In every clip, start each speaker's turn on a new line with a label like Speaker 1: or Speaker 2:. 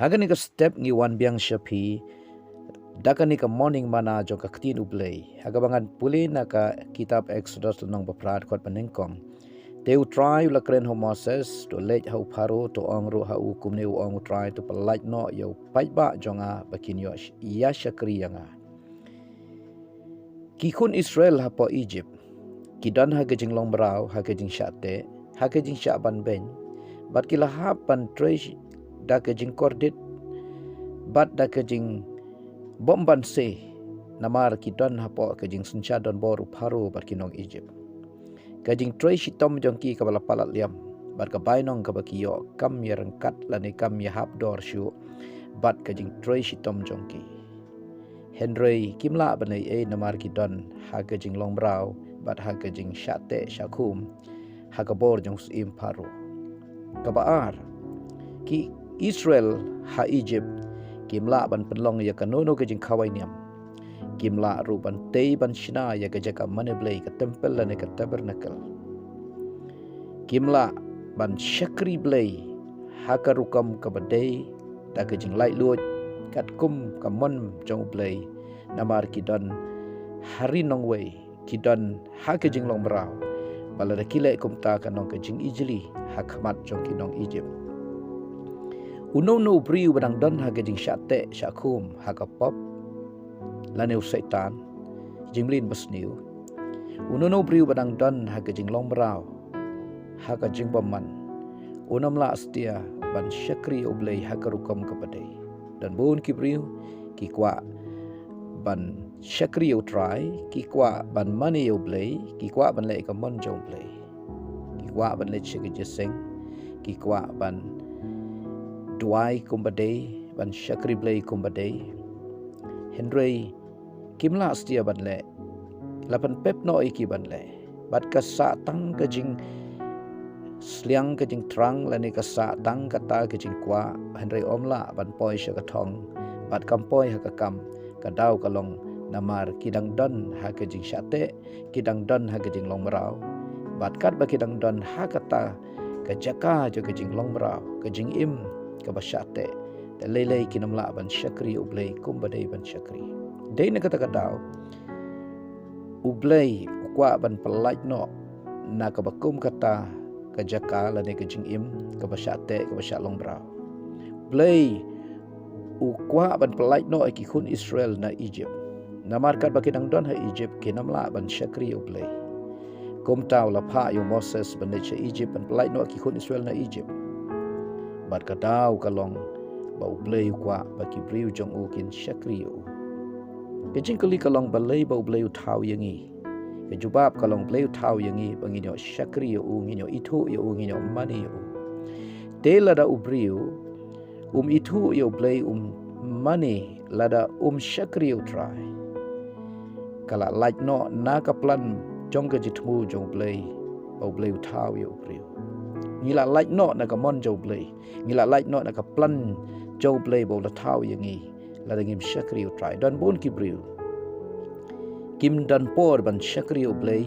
Speaker 1: Hagan ni ka step ngi wan biang shapi, dakan ni ka morning mana jong ka ktin ublay. Hagabangan puli na ka kitab Exodus nang baprad kot paningkong. Teu try la kren ho Moses to lej hau paro to ongru hau kumne ong try to palaj no yo paiba jonga bakin yo ya shakri yanga. Kikun Israel hapo Egypt. Kidan ha gejing long brau ha gejing syate ha gejing syaban ben. Bat kila hapan tresh da gejing kordit. Bat da gejing bomban se namar kidan hapo gejing sunchadon boru paro bat kinong Egypt. Kajing tresh tom jongki kabala palat liam bat ka bainong ka bakiyo kam ya rengkat lani kam ya habdor syu bat kajing tresh tom jongki Henry kimla banai namar kidon ha kajing long brau bat ha kajing syate syakum ha kabor jong sim paru kabaar ki Israel ha Egypt kimla ban penlong ya kanono kajing kawai niam kimla ruban tei ban shina ya gajaka maneblay ka temple lani ka tabernacle kimla ban syakri blay haka rukam ka badai da gajing lai luot kat kum ka mon jong blay namar kidon hari nong way kidon ha gajing long brau balada kile kum ta ka nong gajing ijli hakmat jong kinong Egypt uno no priu badang don ha gajing syate syakum haka pop laneu setan jimlin basniu unono briu badang don ha gajing long brau ha gajing baman unam la astia ban syakri oblay ha karukam kepadai dan bun ki briu ki kwa ban syakri utrai ki kwa ban mani oblay ki kwa ban le ka mon jong blay ki kwa ban le chige jeseng ki kwa ban duai kumbadai ban syakri blay kumbadai Henry kimla astia banle lapan pep no iki banle bat ka sa tang kajing sliang kajing trang lani ka sa tang kata kajing kwa Henry omla ban poi sya ka thong bat kampoi ha ka kam ka dau kalong namar kidang don ha kajing syate kidang don ha kajing long merau bat kat ba kidang don ha kata ka jaka jo kajing long merau kajing im ka basyate lelei kinamla ban syakri ublay kumbadai ban syakri dai na kata kadau ublay ukwa ban pelaj no na kabakum kata kajaka lani kajing im kabasyate kabasyak long brau ublay ukwa ban pelaj no iki kun Israel na Egypt namarkat bakidang don ha Egypt kinamla ban syakri ublay kum tau la pha yo Moses ban cha Egypt ban pelaj no iki kun Israel na Egypt bat kadau kalong bau blay kwa baki briu jong u kin syakri u kejing kali kalong balay bau blay thau yangi kejubab kalong blay thau yangi banginyo syakri u nginyo itu u nginyo mani u tela da ubriu itu yo blay mani lada syakri u try kala like no na ka plan jong ka jitmu jong blay bau blay thau yo ubriu ngila like no na ka mon jo blay ngila like no na ka plan Joe Blay bau la thau yangi la dangim syakri utrai dan bon kibriu kim dan por ban syakri Blay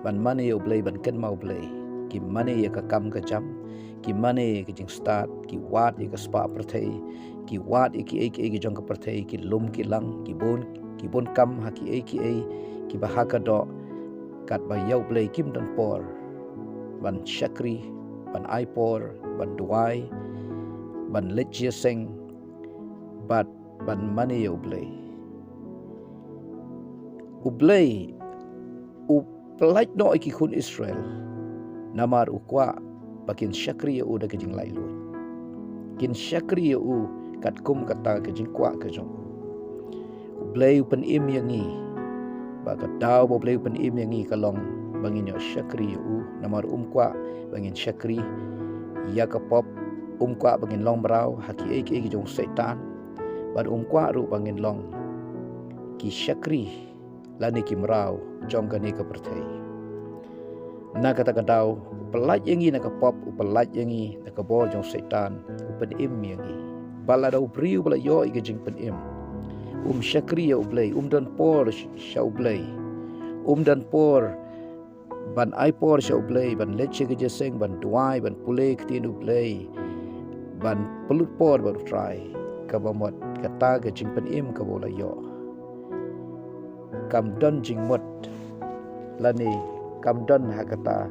Speaker 1: ban mane Blay ban ken mau Blay kim mane ya ka kam ka jam kim mane ka jing start ki wat ya ka spa perthei ki wat ki ek jong ka perthei ki lum ki lang ki bon kam ha ki ki bahaka do kat ba yau Blay kim dan por ban syakri ban aipor ban duai ban lejia seng bat ban mani ublay pelaj no iki kun Israel namar ukwa bakin syakri u da kejing lai lut kin syakri u kat kum kata kejing kwa kejong ublay pen im yangi ba ka dau ublay pen im yangi kalong bangin yo syakri u namar kwa bangin syakri ya ka pop kwa bangin long brau haki eki jong setan bad kwa ru bangin long ki syakri lani ki mrau jong gani ka perthei na kata kadau pelaj yangi na ka pop pelaj yangi na ka bol jong setan pen im yangi balada ubriu bala yo igi jing pen im syakri ya ublay dan por sya ublay dan por ban aipor sya ublay ban leche ge jeseng ban duai ban pule ktin ublay ban pelut por baru try ka bamot kata ke jing pen im ka bola yo kam don jing mot lani kam don ha kata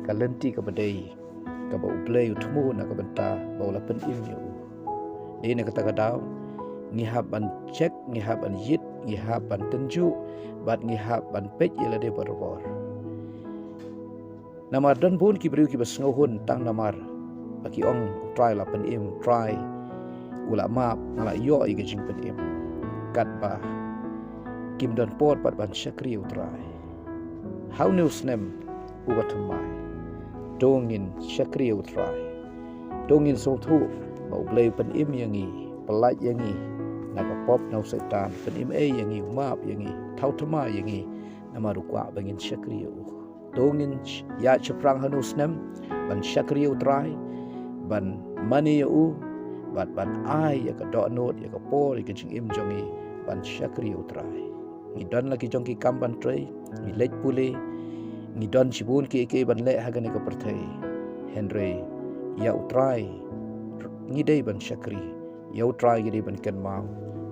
Speaker 1: ka lenti ka badai ka ba uplay utmu na ka benta bola pen im yo ini kata ka daw ngihap ban cek ngihap ban yit ngihap ban tenju bat ngihap ban pej ila de bor namar don pun ki beriu ki basngahun tang namar bagi ong try la pen im try ula map ngala yo i gejing pen im kat ba kim don pot pat ban syakri utrai how news nem ubatumai dongin syakri utrai dongin sotu bau blay pen im yangi pelaj yangi naga pop nau setan pen im yangi map yangi tau tama yangi nama rukwa bangin syakri dongin ya ceprang hanus nem ban syakri utrai ban mani bat ban ai ya ka do not ya ka por ya jing im jongi ban syakri utrai ni don lagi jong ki kam ban trei ni lej pule ni don chibun ki ke ban le hagan ka perthai henry ya utrai ni dei ban syakri ya utrai gi dei ban ken mau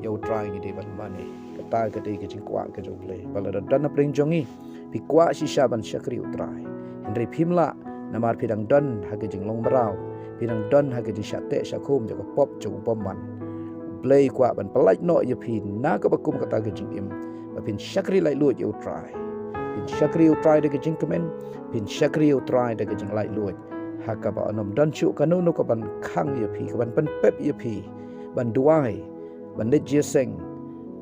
Speaker 1: ya utrai gi dei ban mani kata ka dei ke jing kwa ka jong le bala dan na pring jongi pi kwa shisha ban syakri utrai henry phimla namar phidang don haga jing long marau pinang don haga di syate syakum jaga pop jong poman play kwa ban pelaj no ye pin na ka bakum kata ga jing im pin syakri lai lu ye try pin syakri try de ga jing kemen pin syakri try de ga jing lai lu ha ka ba anom don chu kanu no ka ban khang ye pi ka ban pen pep ye pi ban duai ban de je seng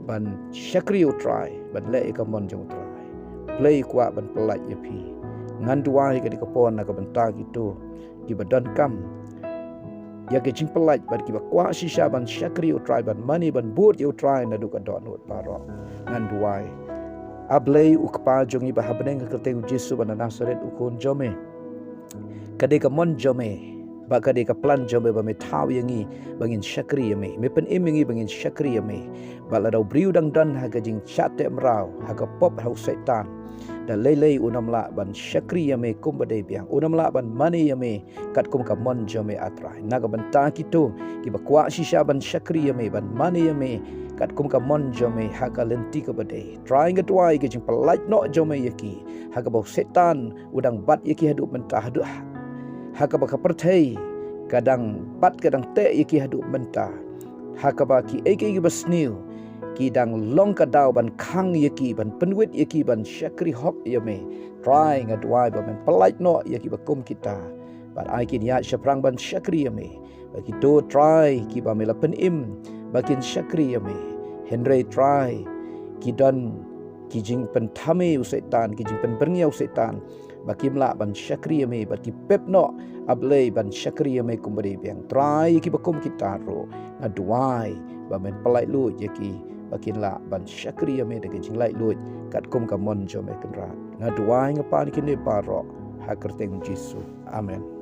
Speaker 1: ban syakri try ban le ka mon jong try play kwa ban pelaj ye pi ngan duai ka di ka pon na ka ban ta gitu ki badan kam ya ke jing pelaj ban ki ba kwa shisha ban syakri utrai ban mani ban bud you try na du ka do not paro ngan duai ablei ukpa jongi ba habneng ka teng Jesu ban Nazaret ukon jome kade ka mon jome ba kade ka plan jome ba me taw yangi bangin syakri yame me pen im yangi bangin syakri yame ba la dau briu dang dan ha ka jing chate mrau ha ka pop hau setan da lelei unam la ban syakri yame kum badai biang unam la ban mani yame kat kum ka mon jome atrai naga ban ta kitu ki ba kwa shisha ban syakri yame ban mani yame kat kum ka mon jome ha ka lenti ka badai trying it wai ke jing pelaj no jome yaki ha ka bau setan udang bat yaki hadu mentah hadu ha ka ba ka perthai kadang bat kadang te yaki hadu mentah ha ka ba ki eke basniu ki dang long ka daw ban khang yaki ban penwit yaki ban syakri hok yame trying a dwai ban pelaj no yaki bakum kita ban ai kin ya syaprang ban syakri yame bagi to try ki ba mela pen im bakin syakri yame henry try ki don ki jing pen thame usaitan ki jing pen berniau setan bakim la ban syakri yame bagi pep no ablei ban syakri yame kumbari biang try ki bakum kita ro ngadwai ba men pelaj lu yaki bakin la ban syakri yame de jing lai lut kat kum ka mon jome kenra ngadwai ngapa ni kini paro ha kerteng Jesu amen.